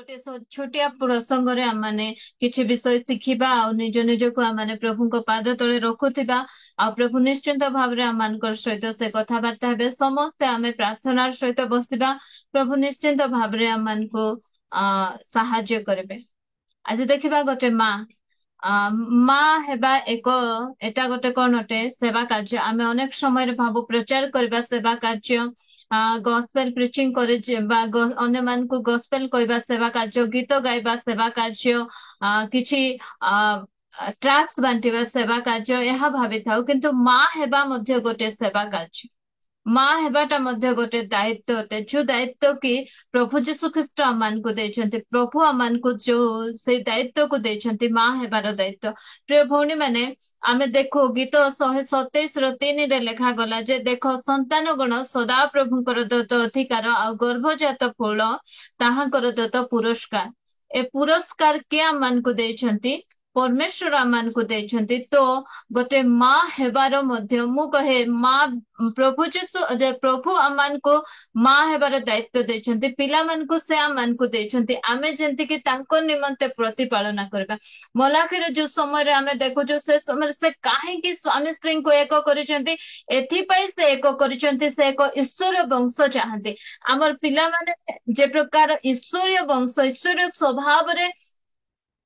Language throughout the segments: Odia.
गोटे छोटिया प्रसंग रे आम माने किछि विषय शिखिबा आ निज निजको आम माने प्रभुको पाद तले रखुथिबा आ प्रभु निश्चिंत भावरे आम मानकर सहित से कथाबार्ता हेबे समस्ते आमे प्रार्थनार सहित बसिबा प्रभु निश्चिंत भावरे आम मानको साहाय्य करबे। आज देखिबा गोटे माँ माँ हेबा एक एटा गोटे कौन अटे सेवा कार्य आमे अनेक समय भाबु प्रचार करबा सेवा कार्य गॉस्पेल प्रिचिंग करे अन्य मान को गॉस्पेल कहबा सेवा कार्य गीत गाइबा सेवा कार्य किछि ट्रैक्स बांटिबा सेवा कार्य यह भाबी थाउ किंतु माँ हेबा मध्य गोटे सेवा कार्य माँ हेबाटा मध्य गोटे दायित्व अटे जो दायित्व कि प्रभु जीशु ख्रीष्ट आमान को देछन्ति प्रभु आमान को जो से दायित्व को देछन्ति माँ हेबार दायित्व। प्रिय भौणी माने आमे देखो गीत 127:3 रे लेखा गला जे देखो संतान गण सदा प्रभुଙ୍କର दत्त अधिकार आ गर्भजात फूल ताहाଙ୍କର दत्त पुरस्कार ए पुरस्कार के आमान को देछन्ति परमेश्वर आमान को देछन्ति। तो गोटे माँ हेबार मध्य मु कहे माँ प्रभु जीशु प्रभु आमान को माँ हेबार दायित्व देछन्ति पिला मान को से आमान को देछन्ति आमे जेंति कि तांको निमंते प्रतिपालना करबा। मलाखीर जो समय रे आमे देखो जो से समय से काहे कि स्वामी स्त्री को एक करिसन्ति एथि पई से एक करिसन्ति से एक ईश्वर वंश चाहन्ति हमर पिला माने जे प्रकार ईश्वरीय वंश ईश्वरीय स्वभाव रे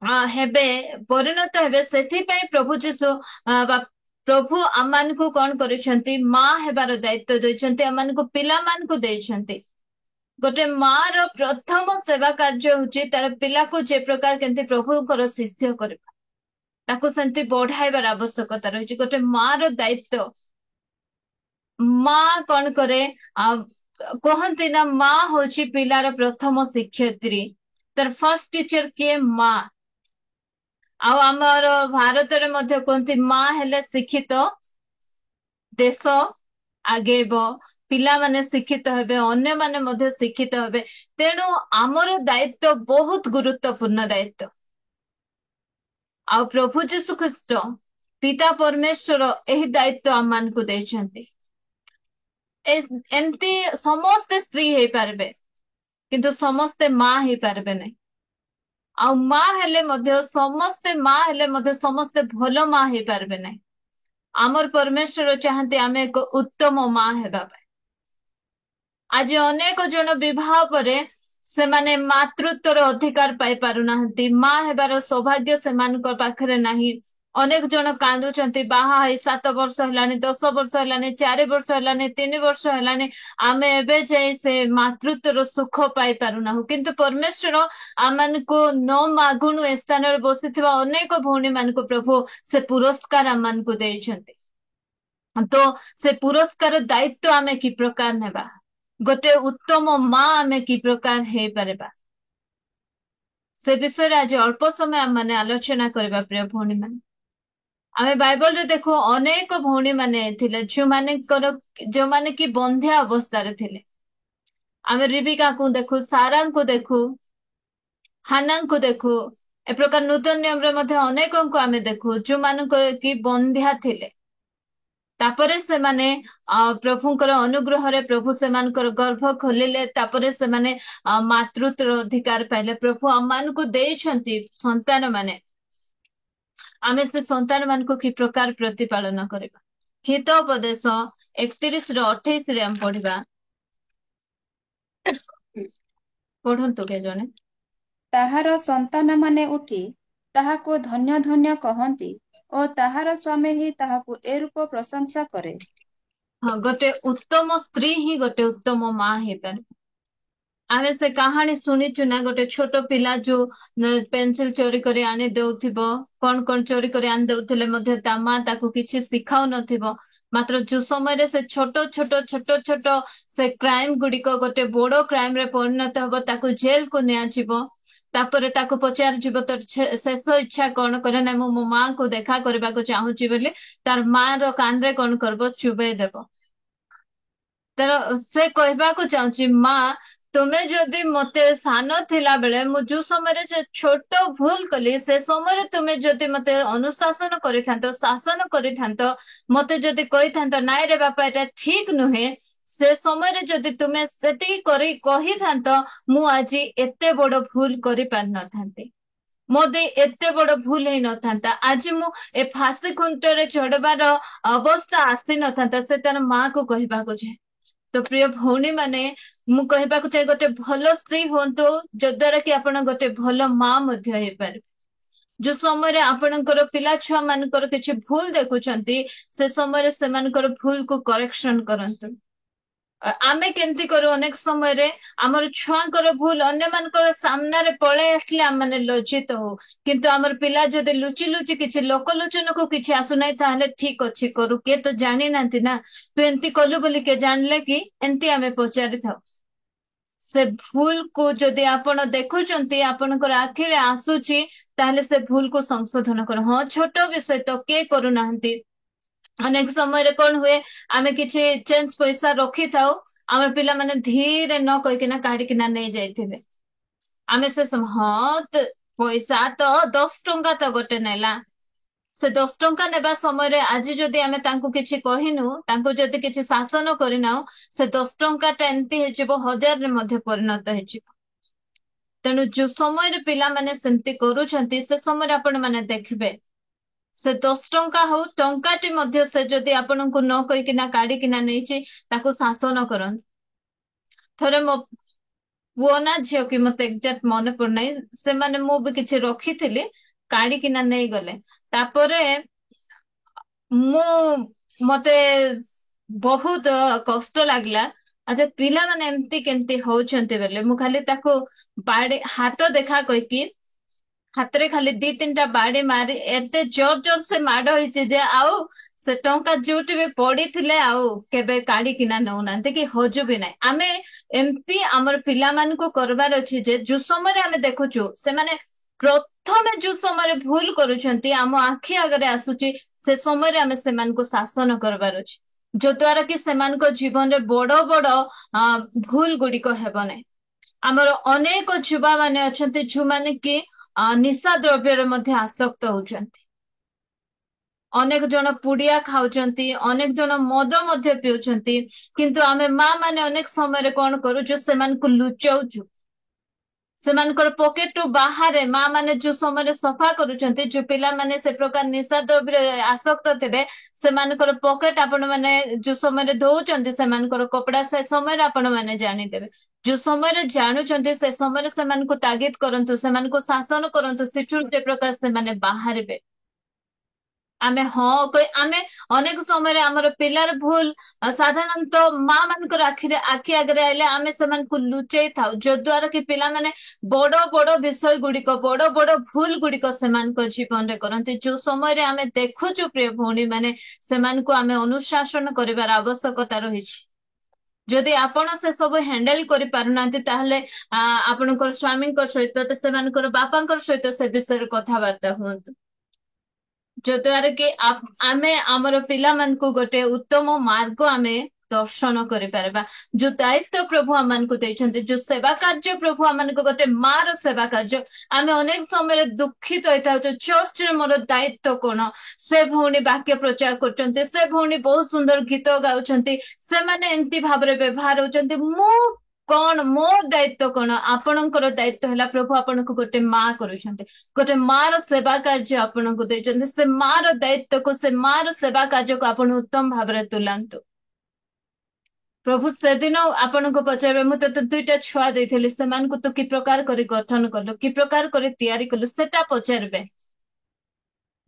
हेबे परिणत हेबे सेथि पई प्रभु जीशु प्रभु आमान को कौन करिसन्ति माँ हेबार दायित्व दैछन्ति आमान को पिला मान को दैछन्ति। गोटे माँ रो प्रथम सेवा कार्य होची तार पिला को जे प्रकार केंति प्रभुଙ୍କର शिष्य करबा ताको सेंति बढ़ाइबार आवश्यकता रहिछि। गोटे माँ रो दायित्व माँ कौन करे कहन्ति ना माँ होची पिलार प्रथम शिक्षयित्री तार फर्स्ट टीचर के माँ आउ आमर भारत रे मध्य कहन्ति माँ हेले शिक्षित देश आगेब पिला माने शिक्षित हेबे अन्य माने मध्य शिक्षित हेबे तेणु आमर दायित्व बहुत गुरुत्वपूर्ण दायित्व। आउ प्रभु जीशु ख्रीष्ट पिता परमेश्वर एही दायित्व आमान को देछन्ति। एमती समस्ते स्त्री हे पारबे किंतु समस्ते माँ हे पारबे नै आउ माँ हेले मध्य समस्ते माँ हेले मध्य समस्ते भलो माँ हे पारबे नै। आमर परमेश्वर चाहन्ति आमे एक उत्तम माँ हेबा पाए। आज अनेक जन विवाह परे से माने मातृत्वर अधिकार पाई पारुनाहंती माँ हेबार सौभाग्य से मानकर पाखरे नाही। अनेक जन कांदुचंती बाहा है 7 वर्ष हेलानी 10 वर्ष हेलानी 4 वर्ष हेलानी 3 वर्ष हेलानी आमे एबे जाई से मातृत्वर सुख पाई पारुनाहु किंतु परमेश्वर आमान को न मागुनु स्थान रे बसिथिबा अनेक भौणी मान को प्रभु से पुरस्कार आमान को देइछंती। तो से पुरस्कार दायित्व आमे की प्रकार नेबा गोटे उत्तम माँ आमे की प्रकार हे पारेबा से विषय आज अल्प समय आम माने आलोचना करबा। प्रिय भौणी मान आमे बाइबल रे देखो अनेक भौणी माने थिले जो माने की बंध्या अवस्था रे थिले। आमे रिबिका को देखो सारा को देखो हाना को देखो ए प्रकार नूतन नियम रे मध्य अनेक को आमे देखो जो मान की बंध्या थिले तापरे से माने प्रभुଙ୍କର अनुग्रह रे प्रभु से मानकर गर्भ खोलिले तापरे से माने मातृत्व अधिकार पाइले प्रभु आमान को देइछंती संतान माने आमे से संतान मान को कि प्रकार प्रतिपालन करबा। हित उपदेश 31 रो 28 रे हम पढिबा पढंतु के जने ताहार संतान माने उठी ताहाको धन्य धन्य कहन्ति ओ ताहार स्वामी ही ताहाको ए रूप प्रशंसा करे। हाँ गोटे उत्तम स्त्री ही गोटे उत्तम माँ हे पारे। आमे से कहानी शुणीचु ना गोटे छोट पिला जो पेंसिल चोरी करे आनी देउथिबो कौन चोरी करे आनी देउथिले मध्य ता माँ ताको किछि सिखाउ नथिबो मात्र जो समय रे से छोट छोट से क्राइम गुड़िको गोटे बड़ो क्राइम रे परिणत हबो ताको जेल को निया जिवो तापरे ताको पचार जीव तर शेष इच्छा कौन करे ना मो माँ को देखा करबा को चाहूची बोले तार माँ रो कान रे कौन करबो चुबे देबो तार से कहबा को चाहूची माँ तुम्हें जदि मते सान थिला बेले मु जो समय से छोट भूल कली से समय तुम्हें जदि मते अनुशासन करिथांतो शासन करिथांतो मते जदि कहिथांतो नाइ रे बापा एटा ठीक नुहे से समय जदि तुमे सेति करी कही थांत मु आज एते बड़ भूल करि पार न थांती मोदे एते बड़ भूल ही न थांता आज मु ए फांसी खुंटरे चढ़बार अवस्था आसी न थांता से तार माँ को कहबाको चाहे तो प्रिय भौणी माने मु कहबाको चाहे गोटे भल स्त्री हुंतु जद्वारा कि आपण गोटे भल माँ मध्य हे पारे जो समय आपणकर पिला छुआ मानकर किछि भूल देखुछंती से समय सेमानकर भूल को करेक्शन करंतु आमे केमती करू अनेक समय आमर छुआंकर भूल अन्य मानकर सामने पळे आसले आम माने लज्जित हो किंतु आमर पिला जदि लुचि लुचि किछि लोकलोचन को किछि आसु नाही ताहले ठीक अछि करू के तो जानि नांती ना तू एंती कलु बोली के जानले कि एंती आमे पचारि थाउ से भूल को जदि आपण देखुचंती आपणकर आखिरे आसुची ताहले से भूल को संशोधन कर हाँ छोट विषय तो के करू नांती अनेक समय कौन हुए आमे किछि चेंज पैसा रखी थाउ आमर पिला माने धीरे न कहिकिना काढिकिना नै जाइथिबे आमे से हाँ पैसा तो 10 टंका तो गोटे नेला से 10 टंका नेबा समय आज जदि आमे तांको किछि कहिनु तांको जदि किछि शासन करिनाउ से 10 टंका टा एंती हेजिबो 1000 रे मध्ये परिणत हेजिबो तेणु जो समय पिला माने सेंती करूछंती से समय आपण माने देखबे से 10 टंका हो टंकाटी मध्य से जदि आपनको न कहिकिना काढिकिना नेछि ताको शासन करन थरे मो पुओ ना झियो कि मते एक्जेक्ट मन पड़ नै से माने मो भी किछि रखिथिली काढिकिना नै गले तापरे मो मते बहुत कष्ट लागला अच्छा पिला माने एमती केमती होउछंती बेले मु खाली ताको बाडे हाथ देखा कहिकी हातरे खाली 2-3टा बाड़ी मारी एते जोर जोर से माड़ होइछि जे आउ से टंका जोटी भी पड़ी थिले आउ केबे काढी किना नउनांते कि हजु भी नाही आमे एमती हमर पिला मान को करबार अछि जे जो समय आमे देखुछु से माने प्रथमे जो समय भूल करूछंती आम आखि आगरे आसुची से समय आमे सेमान को शासन करबार अछि जो द्वारा कि सेमान को जीवन रे बड़ बड़ भूल गुडी को हेबो नाही हमर अनेक युवा माने अछंती जो माने कि निशा द्रव्य रे मध्ये आसक्त होउछंती अनेक जन पुड़िया खाउछंती अनेक जन मद मध्ये पिउछंती किंतु आमे माँ माने अनेक समय कौन करू जो सेमान को लुचाउछु सेमानकर पॉकेट टू बाहर माँ माने जो समय सफा करूछंती जो पिला माने से प्रकार निशा द्रव्य आसक्त थिबे सेमानकर पॉकेट आपण माने जो समय धोउछंती सेमानकर कपड़ा से समय आपण माने जानि देबे जो समय जानुछंती से समय सेमान को तागिद करंतु सेमान को शासन करंतु सिठुर जे प्रकार से माने बाहरबे आमे हाँ कोई आमे अनेक समय आमर पिलार भूल साधारणतः माँ मानकर आखि आगे आइले आमे सेमान को लुचेई थाउ जो द्वारा कि पिला माने बड़ बड़ विषय गुड़िक बड़ बड़ भूल गुड़िक सेमान जीवन रे करंती जो समय आमे देखुछु प्रिय भौणी माने सेमान को आमे अनुशासन करिवार आवश्यकता रहिछि जदि आपण से सब हैंडल करि पारुनांती ताहले आपणकर स्वामींकर सहित तो सेमानकर बापांकर सहित से विषय कथाबार्ता हुंतु जो द्वारा कि आमे आमर पिला मान को गोटे उत्तम मार्ग आमे दर्शन करि परबा जो दायित्व प्रभु आमान को दैछन्ते जो सेवा कार्य प्रभु आमान को गोटे मार सेवा कार्य आमे अनेक समय दुखित होइता तो चर्च रे मोर दायित्व कोन से भौणी वाक्य प्रचार करछन्ते से भौणी बहुत सुंदर गीत गाउछन्ते से माने एंती भाबरे व्यवहार होचन्ते मु कौन मोर दायित्व कौन आपणकर दायित्व है प्रभु आपण को गोटे माँ करुछन्ते गोटे मार सेवा कार्य आपण को देछन्ते से मार दायित्व को से मार सेवा कार्य को आपण उत्तम भाबरे तुलांतु प्रभु से दिन आपण को पचारे मु तो 2टा छुआ देथिली सेमान को तो कि प्रकार करी गठन करलो कि प्रकार करी तैयारी करलो सेटा पचारबे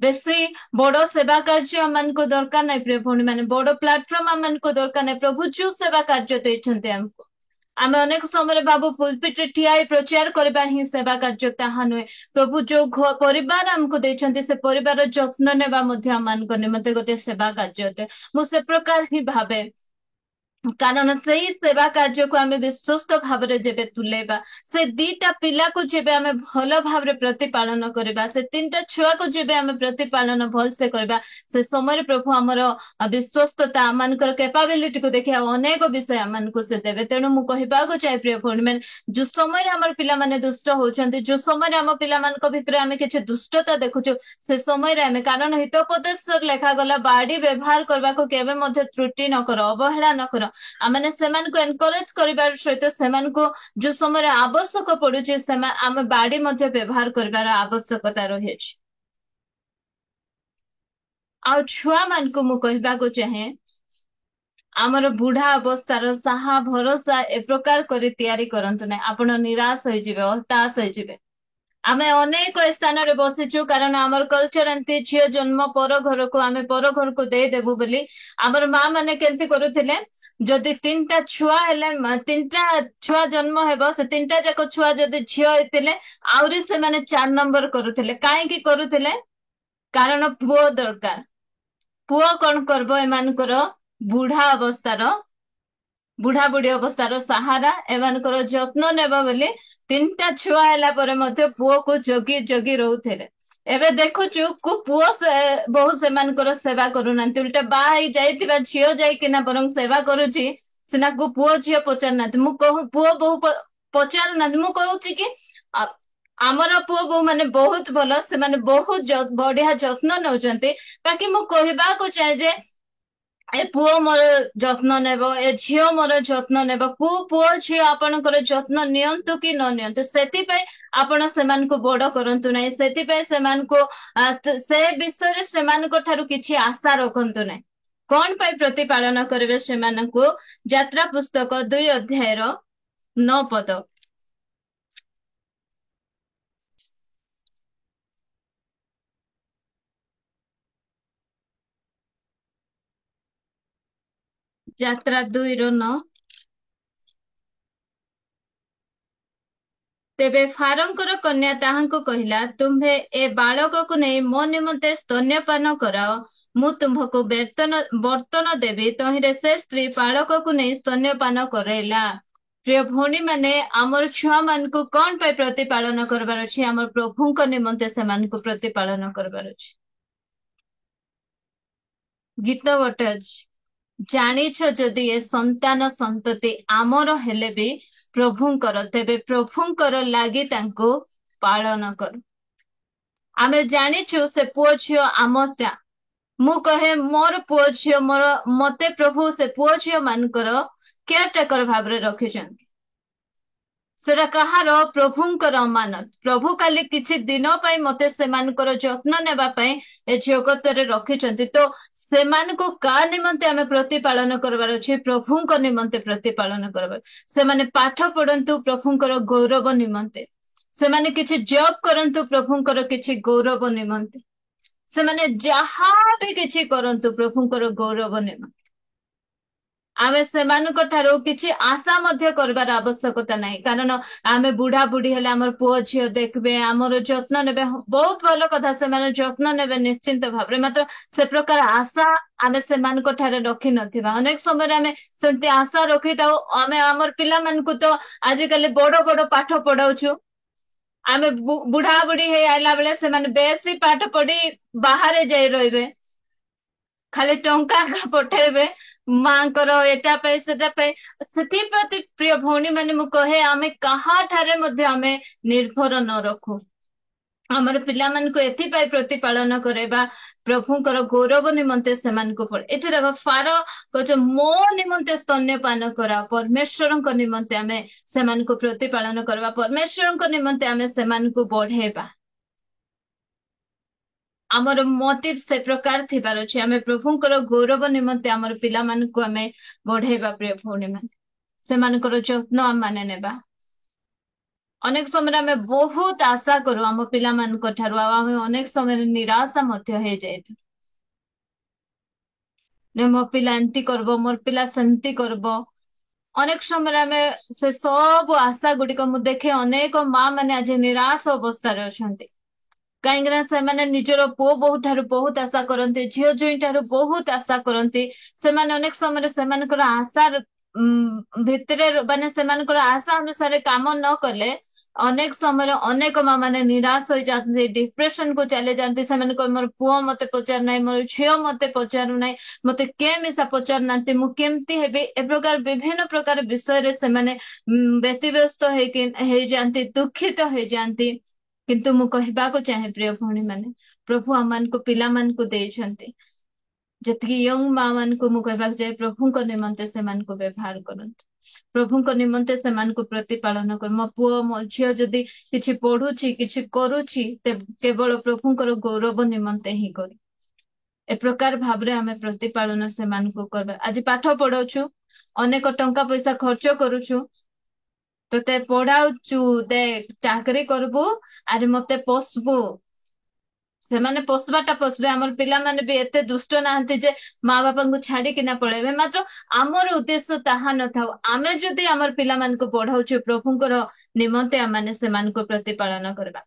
बेसी बड़ सेवा कार्य मान को दरकार नहीं प्रिय भौणी माने बड़ प्लेटफॉर्म मान को दरकार नहीं प्रभु जो सेवा कार्य देछन्ते हमको आमे अनेक समय बाबू पुलपिट ठिया प्रचार करबा ही सेवा कार्य ताहा नुहे प्रभु जो परिवार हमको देछन्ते से परिवार जत्न नेबा मध्ये आमान को निमते गोटे सेवा कार्य मु से प्रकार ही भाबे कारण से सेवा कार्य को आमे विश्वस्त भावरे जेबे तुलेबा से 2टा पिला को जेबे आमे भल भावरे प्रतिपालन करबा से 3टा छुआ को जेबे आमे प्रतिपालन भल से करबा से समय प्रभु हमर विश्वस्तता आमानकर कैपेबिलिटी को देखिया अनेक विषय आमान को से देबे तेणु मु कहबा को चाहे प्रिय भौणी माने जो समय हमर पिला माने दुष्ट होचंती जो समय हम पिला मान को भितर आमे किछ दुष्टता देखुछु से समय आमे कारण हितोपदेश लेखा गला बाड़ी व्यवहार करबा को केबे मध्ये त्रुटि न करो अवहेला न करो आमने सेमानकु एनकरेज करिबार सहित सेमानकु जो समय आवश्यक पड़ुछि आम बाड़ी मध्य व्यवहार करिबार आवश्यकता रहिछि। आ छुआ मानकु मु कहबाकू चाहे आमर बुढ़ा अवस्थार साहा भरोसा ए प्रकार करी तैयारी करंतु नै। आपण निराश होई जिवे, हताश होई जिवे। आमे अनेक स्थान रे बसिचु कारण आमर कल्चर एंती झियो जन्म पर घर को आमे पर घर को दे देबु बोली आमर माँ माने केंती करूथिले। जदि तीनटा छुआ हेले, तीनटा छुआ जन्म हेबो, से तीनटा जाक छुआ जदि झियो हेतिले आउरी से माने 4 नंबर करूथिले। काहे की करूथिले? कारण पुओ दरकार। पुओ कोन करबो एमानकर बुढ़ा अवस्थार, बुढ़ा बुढ़ी अवस्थार सहारा एमानकर जत्न नेबो बोली 3टा छुआ हैला परे मध्य पुओ को जगी जगी रहउथिले। एबे देखुचु को पुओ से बहु सेमानकर सेवा करूनांती, उल्टा बाई जाइतिबा झियो जाइकिना बरंग सेवा करूची सिना को पुओ झियो पचारनांती। मु कहू पुओ बहु पचारनांती। मु कहूची कि आमर पुओ बहु माने बहुत भलो, से माने बहुत बढ़िया जत्न नउचंती। बाकी मु कहबाको चाहे जे ए पुओ मोर जत्न नेबो, ए झियो मोर जत्न नेबो। पुओ झियो आपणकर जत्न नियंतु कि न नियंतु सेति पे आपण सेमानकु बड़ करंतु नै। सेति पे सेमानकु से विषय सेमानक ठारु किछि आशा रखंतु नै। कोन पय प्रतिपालन करबे सेमानकु? यात्रा पुस्तक 2 अध्यायर 9 पद। यात्रा 2 रो 9। तेबे फारंकर कन्या ताहांको कहिला, तुम्हे ए बालक को नहीं मो निमंते स्तन्यपान कराओ, मु तुम्हको बर्तन देवी। तहिरे से स्त्री बालक को नहीं स्तन्यपान करैला। प्रिय भौणी माने आमर छुआ मान को कौन पाई प्रतिपालन करबार अछि? आमर प्रभु को निमंते से मान को प्रतिपालन करबार अछि। गीत गोटे अछि, जानिछ जदि ए संतान संतति आमर हेले भी प्रभुंकर, तेबे प्रभुंकर लागी तांको पालन कर। आमे जानिछु से पुओ झियो आमटा। मु कहे मोर पुओ झियो मोर मते प्रभु से पुओ झियो मानकर केयर टेकर भाबरे रखिछंती। सेरा कहार? प्रभुंकर अमानत। प्रभु काली किछि दिन पाई मते सेमानकर जत्न नेबा पाई ए जगतरे रखिछंती। तो सेमानको का निमंते आमे प्रतिपालन करबार अछि? प्रभुंकर निमंते प्रतिपालन करबार। सेमाने पाठ पढंतु प्रभुंकर गौरव निमंते। सेमाने किछि जॉब करंतु प्रभुंकर किछि गौरव निमंते। सेमाने जहा भी किछि करंतु प्रभुंकर गौरव निमंते। आमे सेमानक ठारो किछि आशा मध्य करबार आवश्यकता नाही, कारण आमे बुढ़ा बुढ़ी हेले आमर पुओ झियो देखबे, आमर जत्न नेबे। बहुत भलो कथा, सेमाने जत्न नेबे निश्चिंत भाबरे। मात्र से प्रकार आशा आमे सेमानक ठारे रखि नथिबा। अनेक समय आमे सेंति आशा रखि ताऊ। आमे आमर पिला मानकु तो आजिकली बड़ बड़ पाठ पढाउछु। आमे बुढ़ा बुढ़ी हे आइला बेले सेमाने बेसी पाठ पढ़ी बाहरे जाई रहिबे, खाली टंका पठेबे मांकर एटा पे सेटा पे। सेति प्रिय भौणी माने मु कहे आमे कहा ठारे मध्य आमे निर्भर न रखु। हमर पिला मन को एथि पाई प्रतिपालन करेबा प्रभुंकर गौरव निमंते सेमान को पड़े। एठी देखो फार कह मो निमंते स्तन्यपान करा, परमेश्वर को निमंते आमे सेमान को प्रतिपालन करबा, परमेश्वर को निमंते आमे सेमान को बढ़ेबा। आमर मोटिव से प्रकार थिबार अछि। आमे प्रभुंकर गौरव निमंते आमर पिला मन को आमे बढ़ेबा। प्रिय भौणी माने सेमानकर जत्न आमे नेबा। अनेक समय आमे बहुत आशा करू आम पिला मानक ठारू, आमे अनेक समय निराशा मध्य हे जाइथि। मो पिला एंती करबो, मोर पिला सेंती करबो। अनेक समय आमे से सब आशा गुड़िक मु देखे अनेक माँ माने आज निराश अवस्था अछंती। कहीं से मैंने निजर पुओ बहु ठारू बहुत आशा करते, झील जुई ठारू बहुत आशा करते। अनेक समय से आशा भितर माने आशा अनुसार काम न कले अनेक समय अनेक माँ मैंने निराश हो जाती, डिप्रेशन को चले जाती। से मोर पुओ मत पचार ना, मोर झील मत पचारू ना, मत के मिशा पचार ना, मु केमती हेबी, ए प्रकार विभिन्न प्रकार विषय से व्यतिव्यस्त हो जाती, दुखित हो जाती। किंतु मु कहबाको चाहे प्रिय भौणी माने प्रभु आमान को पिला मान को देइछंती। ଯେତିକି ୟଙ୍ଗ ମା ମାନଙ୍କୁ ମୁଁ କହିବାକୁ ଯାଏ ପ୍ରଭୁଙ୍କ ନିମନ୍ତେ ସେମାନଙ୍କୁ ବ୍ୟବହାର କରନ୍ତୁ। ପ୍ରଭୁଙ୍କ ନିମନ୍ତେ ସେମାନଙ୍କୁ ପ୍ରତିପାଳନ କର। ମୋ ପୁଅ ମୋ ଝିଅ ଯଦି କିଛି ପଢୁଛି କିଛି କରୁଛି କେବଳ ପ୍ରଭୁଙ୍କର ଗୌରବ ନିମନ୍ତେ ହିଁ କରୁ। ଏ ପ୍ରକାର ଭାବରେ ଆମେ ପ୍ରତିପାଳନ ସେମାନଙ୍କୁ କରିବା। ଆଜି ପାଠ ପଢଉଛୁ, ଅନେକ ଟଙ୍କା ପଇସା ଖର୍ଚ୍ଚ କରୁଛୁ, ତତେ ପଢାଉଛୁ, ଦେଖ ଚାକିରି କରିବୁ ଆରେ ମତେ ପୋଷବୁ। ସେମାନେ ପୋଷବାଟା ପୋଷବେ। ଆମର ପିଲାମାନେ ବି ଏତେ ଦୁଷ୍ଟ ନାହାନ୍ତି ଯେ ମା ବାପାଙ୍କୁ ଛାଡିକିନା ପଳେଇବେ। ମାତ୍ର ଆମର ଉଦ୍ଦେଶ୍ୟ ତାହା ନଥାଉ। ଆମେ ଯଦି ଆମର ପିଲାମାନଙ୍କୁ ପଢାଉଛୁ ପ୍ରଭୁଙ୍କର ନିମନ୍ତେ ଆମମାନେ ସେମାନଙ୍କୁ ପ୍ରତିପାଳନ କରିବା।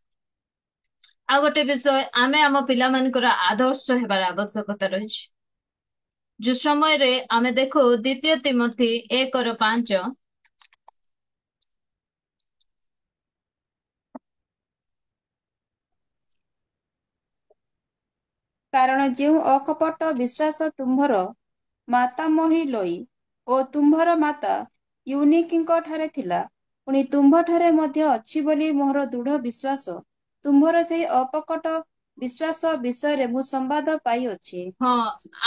ଆଉ ଗୋଟେ ବିଷୟ, ଆମେ ଆମ ପିଲାମାନଙ୍କର ଆଦର୍ଶ ହେବାର ଆବଶ୍ୟକତା ରହିଛି। ଯୋଉ ସମୟରେ ଆମେ ଦେଖୁ 2 ତିମୋଥୀ 1:5, କାରଣ ଯେଉଁ ଅକପଟ ବିଶ୍ୱାସ ତୁମ୍ଭର ମାତାମହୀ ଲୋଇ ଓ ତୁମ୍ଭର ମାତା ୟୁନିକିଙ୍କ ଠାରେ ଥିଲା, ପୁଣି ତୁମ୍ଭଠାରେ ମଧ୍ୟ ଅଛି ବୋଲି ମୋର ଦୃଢ଼ ବିଶ୍ୱାସ। ତୁମ୍ଭର ସେହି ଅକପଟ ବିଶ୍ୱାସ ବିଷୟରେ ମୁଁ ସମ୍ବାଦ ପାଇଅଛି। ହଁ,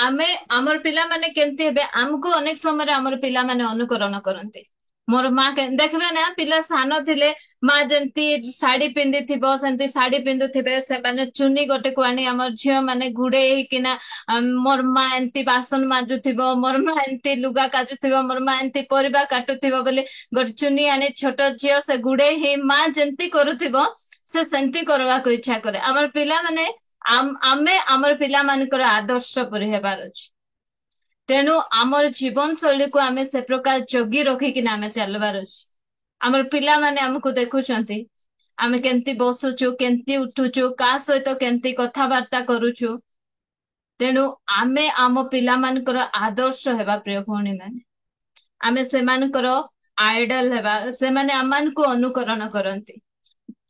ଆମେ ଆମର ପିଲାମାନେ କେମିତି ହେବେ, ଆମକୁ ଅନେକ ସମୟରେ ଆମର ପିଲାମାନେ ଅନୁକରଣ କରନ୍ତି। ମୋର ମା ଦେଖିବେ ନା, ପିଲା ସାନ ଥିଲେ ମା ଯେମିତି ଶାଢୀ ପିନ୍ଧିଥିବ ସେମିତି ଶାଢୀ ପିନ୍ଧୁଥିବେ। ସେମାନେ ଚୁନି ଗୋଟେକୁ ଆଣି ଆମର ଝିଅ ମାନେ ଘୁଡେଇ ହେଇକିନା, ମୋର ମା ଏମିତି ବାସନ ମାଜୁଥିବ, ମୋର ମା ଏମିତି ଲୁଗା କାଚୁଥିବ, ମୋର ମା ଏମିତି ପରିବା କାଟୁଥିବ ବୋଲି ଗୋଟେ ଚୁନି ଆଣି ଛୋଟ ଝିଅ ସେ ଘୁଡେଇ ହେଇ ମା ଯେମିତି କରୁଥିବ ସେ ସେମିତି କରିବାକୁ ଇଚ୍ଛା କରେ। ଆମର ପିଲାମାନେ ଆମେ ଆମର ପିଲାମାନଙ୍କର ଆଦର୍ଶ ପରି ହେବାର ଅଛି। ତେଣୁ ଆମର ଜୀବନ ଶୈଳୀକୁ ଆମେ ସେ ପ୍ରକାର ଜଗି ରଖିକିନା ଆମେ ଚାଲିବାର ଅଛି। ଆମର ପିଲାମାନେ ଆମକୁ ଦେଖୁଛନ୍ତି, ଆମେ କେମିତି ବସୁଛୁ, କେମିତି ଉଠୁଛୁ, କାହା ସହିତ କେମିତି କଥାବାର୍ତ୍ତା କରୁଛୁ। ତେଣୁ ଆମେ ଆମ ପିଲାମାନଙ୍କର ଆଦର୍ଶ ହେବା ପ୍ରିୟ ଭଉଣୀ ମାନେ। ଆମେ ସେମାନଙ୍କର ଆଇଡଲ ହେବା, ସେମାନେ ଆମମାନଙ୍କୁ ଅନୁକରଣ କରନ୍ତି।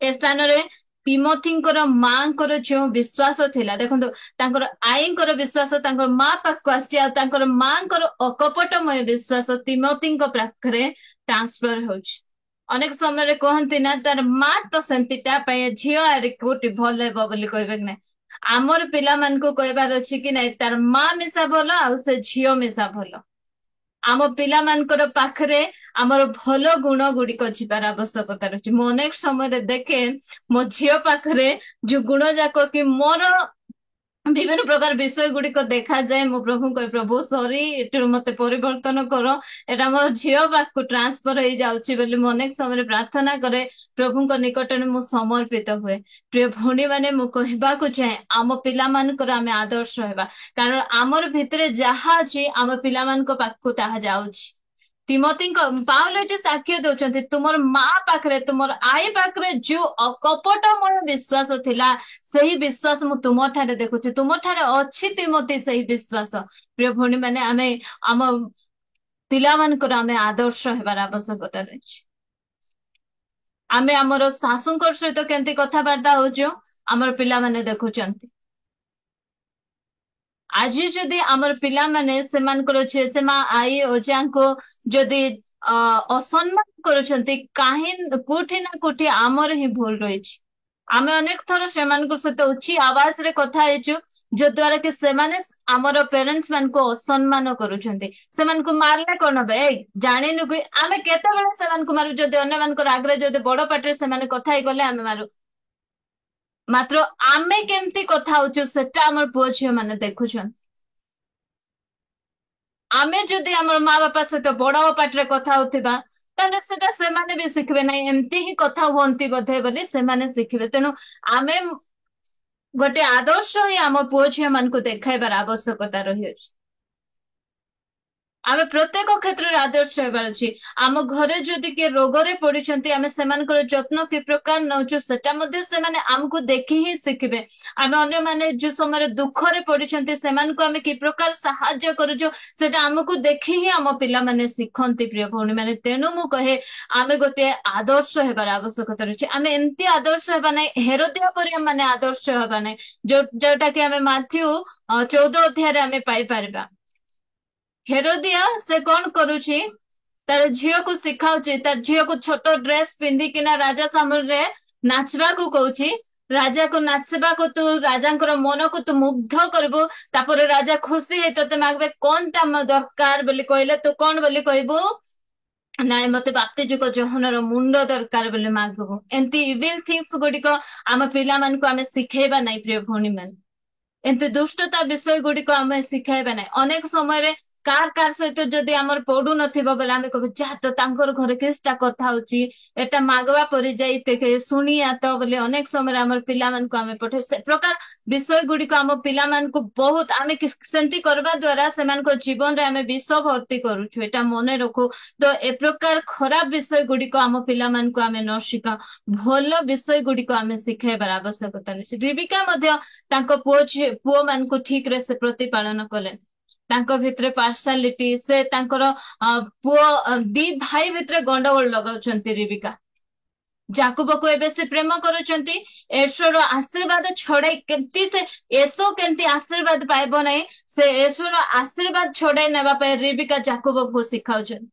ଏ ସ୍ଥାନରେ ତିମୋଥୀଙ୍କର ମାଙ୍କର ଯେଉଁ ବିଶ୍ୱାସ ଥିଲା, ଦେଖନ୍ତୁ ତାଙ୍କର ଆଈଙ୍କର ବିଶ୍ୱାସ ତାଙ୍କର ମା ପାଖକୁ ଆସିଛି, ଆଉ ତାଙ୍କର ମାଙ୍କର ଅକପଟମୟ ବିଶ୍ୱାସ ତିମୋଥୀଙ୍କ ପାଖରେ ଟ୍ରାନ୍ସଫର ହଉଛି। ଅନେକ ସମୟରେ କହନ୍ତି ନା, ତାର ମା ତ ସେମିତି, ତା ପାଇଁ ଝିଅ ଆରେ କୋଉଠି ଭଲ ହେବ ବୋଲି କହିବେ କି ନାଇଁ। ଆମର ପିଲାମାନଙ୍କୁ କହିବାର ଅଛି କି ନାଇଁ, ତାର ମା ମିଶା ଭଲ ଆଉ ସେ ଝିଅ ମିଶା ଭଲ। ଆମ ପିଲାମାନଙ୍କର ପାଖରେ ଆମର ଭଲ ଗୁଣ ଗୁଡିକ ଯିବାର ଆବଶ୍ୟକତା ରହିଛି। ମୁଁ ଅନେକ ସମୟରେ ଦେଖେ ମୋ ଝିଅ ପାଖରେ ଯୋଉ ଗୁଣ ଯାକ କି ମୋର ବିଭିନ୍ନ ପ୍ରକାର ବିଷୟ ଗୁଡିକ ଦେଖାଯାଏ, ମୁଁ ପ୍ରଭୁଙ୍କୁ କହେ ପ୍ରଭୁ ସରି, ଏଥିରୁ ମତେ ପରିବର୍ତ୍ତନ କର, ଏଟା ମୋ ଝିଅ ପାଖକୁ ଟ୍ରାନ୍ସଫର ହେଇଯାଉଛି ବୋଲି ମୁଁ ଅନେକ ସମୟରେ ପ୍ରାର୍ଥନା କରେ। ପ୍ରଭୁଙ୍କ ନିକଟରେ ମୁଁ ସମର୍ପିତ ହୁଏ। ପ୍ରିୟ ଭଉଣୀ ମାନେ, ମୁଁ କହିବାକୁ ଚାହେଁ ଆମ ପିଲାମାନଙ୍କର ଆମେ ଆଦର୍ଶ ହେବା। କାରଣ ଆମର ଭିତରେ ଯାହା ଅଛି ଆମ ପିଲାମାନଙ୍କ ପାଖକୁ ତାହା ଯାଉଛି। ତିମୋଥୀଙ୍କ ପାଉଲ ଏଠି ସାକ୍ଷ୍ୟ ଦଉଛନ୍ତି, ତୁମର ମା ପାଖରେ ତୁମର ଆଈ ପାଖରେ ଯୋଉ ଅକପଟମୟ ବିଶ୍ୱାସ ଥିଲା, ସେହି ବିଶ୍ୱାସ ମୁଁ ତୁମ ଠାରେ ଦେଖୁଛି। ତୁମ ଠାରେ ଅଛି ତିମୋଥୀ ସେହି ବିଶ୍ୱାସ। ପ୍ରିୟ ଭଉଣୀ ମାନେ, ଆମେ ଆମ ପିଲାମାନଙ୍କର ଆମେ ଆଦର୍ଶ ହେବାର ଆବଶ୍ୟକତା ରହିଛି। ଆମେ ଆମର ଶାଶୁଙ୍କ ସହିତ କେମିତି କଥାବାର୍ତ୍ତା ହଉଛୁ, ଆମର ପିଲାମାନେ ଦେଖୁଛନ୍ତି। ଆଜି ଯଦି ଆମର ପିଲାମାନେ ସେମାନଙ୍କର ଝିଅ ସେ ମା ଆଈ ଅଜାଙ୍କୁ ଯଦି ଅସମ୍ମାନ କରୁଛନ୍ତି, କୋଉଠି ନା କୋଉଠି ଆମର ହିଁ ଭୁଲ ରହିଛି। ଆମେ ଅନେକ ଥର ସେମାନଙ୍କ ସହିତ ଉଚ୍ଚ ଆବାଜରେ କଥା ହେଇଛୁ, ଯଦ୍ୱାରା କି ସେମାନେ ଆମର ପ୍ୟାରେଣ୍ଟସ ମାନଙ୍କୁ ଅସମ୍ମାନ କରୁଛନ୍ତି। ସେମାନଙ୍କୁ ମାରିଲେ କଣ ହବ, ଏଇ ଜାଣିନୁ କି, ଆମେ କେତେବେଳେ ସେମାନଙ୍କୁ ମାରୁ, ଯଦି ଅନ୍ୟମାନଙ୍କର ଆଗରେ ଯଦି ବଡ ପାଟିରେ ସେମାନେ କଥା ହେଇଗଲେ ଆମେ ମାରୁ। ମାତ୍ର ଆମେ କେମିତି କଥା ହଉଛୁ ସେଟା ଆମର ପୁଅ ଝିଅ ମାନେ ଦେଖୁଛନ୍ତି। ଆମେ ଯଦି ଆମର ମା ବାପା ସହିତ ବଡ ପାଟିରେ କଥା ହଉଥିବା, ତାହେଲେ ସେଟା ସେମାନେ ବି ଶିଖିବେ, ନାହିଁ ଏମିତି ହିଁ କଥା ହୁଅନ୍ତି ବୋଧେ ବୋଲି ସେମାନେ ଶିଖିବେ। ତେଣୁ ଆମେ ଗୋଟେ ଆଦର୍ଶ ହିଁ ଆମ ପୁଅ ଝିଅ ମାନଙ୍କୁ ଦେଖାଇବାର ଆବଶ୍ୟକତା ରହିଅଛି। ଆମେ ପ୍ରତ୍ୟେକ କ୍ଷେତ୍ରରେ ଆଦର୍ଶ ହେବାର ଅଛି। ଆମ ଘରେ ଯଦି କିଏ ରୋଗରେ ପଡିଛନ୍ତି, ଆମେ ସେମାନଙ୍କର ଯତ୍ନ କି ପ୍ରକାର ନଉଛୁ ସେଟା ମଧ୍ୟ ସେମାନେ ଆମକୁ ଦେଖି ହିଁ ଶିଖିବେ। ଆମେ ଅନ୍ୟମାନେ ଯୋଉ ସମୟରେ ଦୁଃଖରେ ପଡିଛନ୍ତି ସେମାନଙ୍କୁ ଆମେ କି ପ୍ରକାର ସାହାଯ୍ୟ କରୁଛୁ, ସେଟା ଆମକୁ ଦେଖି ହିଁ ଆମ ପିଲାମାନେ ଶିଖନ୍ତି। ପ୍ରିୟ ଭଉଣୀ ମାନେ, ତେଣୁ ମୁଁ କହେ ଆମେ ଗୋଟେ ଆଦର୍ଶ ହେବାର ଆବଶ୍ୟକତା ରହିଛି। ଆମେ ଏମିତି ଆଦର୍ଶ ହେବା ନାହିଁ, ହେରୋଦିଆ ପରି ଆମେ ଆଦର୍ଶ ହେବା ନାହିଁ, ଯୋଉଟା କି ଆମେ ମାଥ୍ୟୁ 14 ଅଧ୍ୟାୟରେ ଆମେ ପାଇପାରିବା। ହେରୋଦିଆ ସେ କଣ କରୁଛି, ତାର ଝିଅକୁ ଶିଖାଉଛି, ତାର ଝିଅକୁ ଛୋଟ ଡ୍ରେସ ପିନ୍ଧିକିନା ରାଜା ସାମ୍ନାରେ ନାଚିବାକୁ କହୁଛି। राजा को नाचवा को तू राजा मन को तू मुग्ध करबो तापर राजा खुशी है तोते मागबे कौन टा दरकार बोली कहले तू कौन बोली कहबो नाଇଁ ମତେ ବାପ୍ତିଜୁକ ଯୋହନର ମୁଣ୍ଡ ଦରକାର ବୋଲି ମାଗିବୁ। ଏମିତି ଇଭିଲ ଥିଙ୍ଗସ ଗୁଡିକ ଆମ ପିଲାମାନଙ୍କୁ ଆମେ ଶିଖେଇବା ନାହିଁ ପ୍ରିୟ ଭଉଣୀ ମାନେ। ଏମିତି ଦୁଷ୍ଟତା ବିଷୟ ଗୁଡିକ ଆମେ ଶିଖାଇବା ନାହିଁ। ଅନେକ ସମୟରେ କାର ସହିତ ଯଦି ଆମର ପଡୁ ନଥିବ ବୋଲେ ଆମେ କହିବୁ ଯାହା ତ ତାଙ୍କର ଘରେ କିଛିଟା କଥା ହଉଛି ଏଟା ମାଗବା ପରି ଯାଇ ଶୁଣିଆ ତ ବୋଲି ଅନେକ ସମୟରେ ଆମର ପିଲାମାନଙ୍କୁ ଆମେ ପଠେଇ ସେ ପ୍ରକାର ବିଷୟ ଗୁଡିକ ଆମ ପିଲାମାନଙ୍କୁ ବହୁତ ଆମେ ସେମିତି କରିବା ଦ୍ଵାରା ସେମାନଙ୍କ ଜୀବନରେ ଆମେ ବିଷ ଭର୍ତ୍ତି କରୁଛୁ ଏଟା ମନେ ରଖୁ। ତ ଏ ପ୍ରକାର ଖରାପ ବିଷୟ ଗୁଡିକ ଆମ ପିଲାମାନଙ୍କୁ ଆମେ ନ ଶିଖାଉ ଭଲ ବିଷୟ ଗୁଡିକ ଆମେ ଶିଖେଇବାର ଆବଶ୍ୟକତା ରହିଛି। ରିବିକା ମଧ୍ୟ ତାଙ୍କ ପୁଅ ମାନଙ୍କୁ ଠିକ ରେ ସେ ପ୍ରତିପାଳନ କଲେ। ତାଙ୍କ ଭିତରେ ପାର୍ସାଲିଟି ସେ ତାଙ୍କର ପୁଅ ଦି ଭାଇ ଭିତରେ ଗଣ୍ଡଗୋଳ ଲଗାଉଛନ୍ତି ରିବିକା। ଜାକୁବକୁ ଏବେ ସେ ପ୍ରେମ କରୁଛନ୍ତି ଏଶୋର ଆଶୀର୍ବାଦ ଛଡାଇ କେମିତି ସେ ଏଶୋ କେମିତି ଆଶୀର୍ବାଦ ପାଇବ ନାହିଁ ସେ ଏଶୋର ଆଶୀର୍ବାଦ ଛଡାଇ ନେବା ପାଇଁ ରିବିକା ଜାକୁବକୁ ଶିଖାଉଛନ୍ତି।